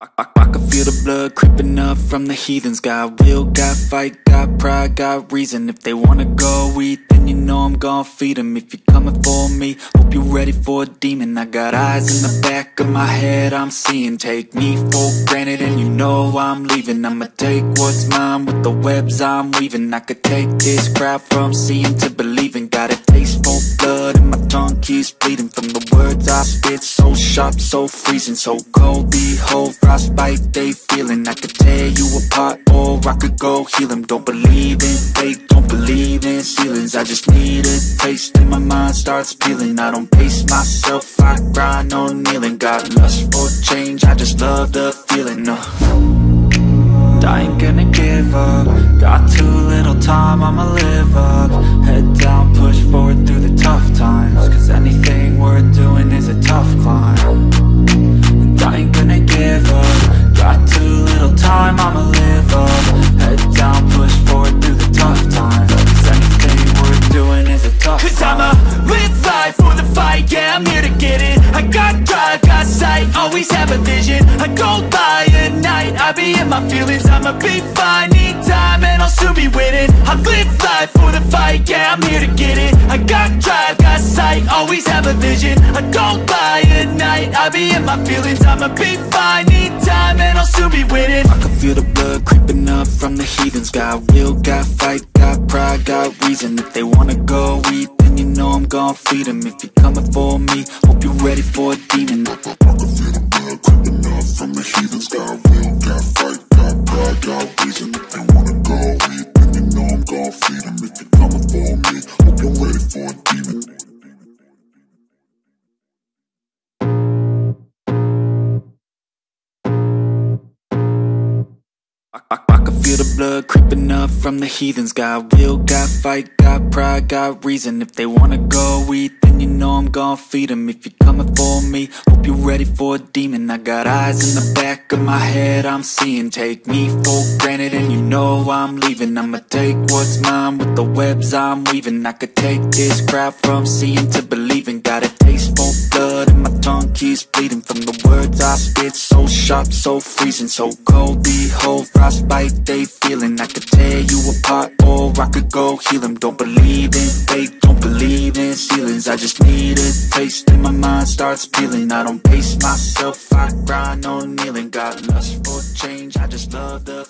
I can feel the blood creeping up from the heathens. Got will, got fight, got pride, got reason. If they wanna go eat, then you know I'm gon' feed them. If you're coming for me, hope you're ready for a demon. I got eyes in the back of my head, I'm seeing. Take me for granted and you know I'm leaving. I'ma take what's mine with the webs I'm weaving. I could take this crowd from seeing to believing. Got a taste for blood and my tongue keeps bleeding from the words I spit. So sharp, so freezing, so cold. Behold, frostbite they feeling. I could tear you apart or I could go heal them. Don't believe in fate, don't believe in ceilings. I just need a taste and my mind starts peeling. I don't pace myself, I grind on kneeling. Got lust for change, I just love the feeling. I ain't gonna give up. Got too little time, I'ma live up. Head down, push forward through the tough times. Cause anything worth doing is a tough climb. And I ain't gonna give up. Got too little time, I'ma live up. Head down, push forward through the tough times. Cause anything worth doing is a tough climb. Cause I'ma live life for the fight, yeah, I'm here to get it. I got drive, got sight, always have a vision. I don't lie at night, I be in my feelings. I'ma be fine, need time and I'll soon be winning. I live life for the fight, yeah, I'm here to get it. I got drive, got sight, always have a vision. I don't lie at night, I be in my feelings. I'ma be fine, need time and I'll soon be winning. I can feel the blood creeping up from the heathens. Got will, got fight, got pride, got reason. If they wanna go eat, then you know I'm gon' feed them. If you're coming for me, hope you're ready for a demon. I can feel the blood creeping up from the heathens. Got will, got fight, got pride, got reason. If they wanna go eat, then you know I'm gon' feed them. If you're coming for me, hope you're ready for a demon. I can feel the blood creeping up from the heathens. Got will, got fight, got pride, got reason. If they wanna go eat, then you know I'm gon' feed them. If you're coming for me, hope you're ready for a demon. I got eyes in the back of my head, I'm seeing. Take me for granted and you know I'm leaving. I'ma take what's mine with the webs I'm weaving. I could take this crowd from seeing to believing. Got a taste for blood and my tongue keeps bleeding from the words I spit. So sharp, so freezing, so cold. Behold, frostbite they feeling. I could tear you apart or I could go heal them. Don't believe in fate, don't believe in ceilings. I just need a taste and my mind starts peeling. I don't pace myself, I grind on kneeling. Got lust for change, I just love the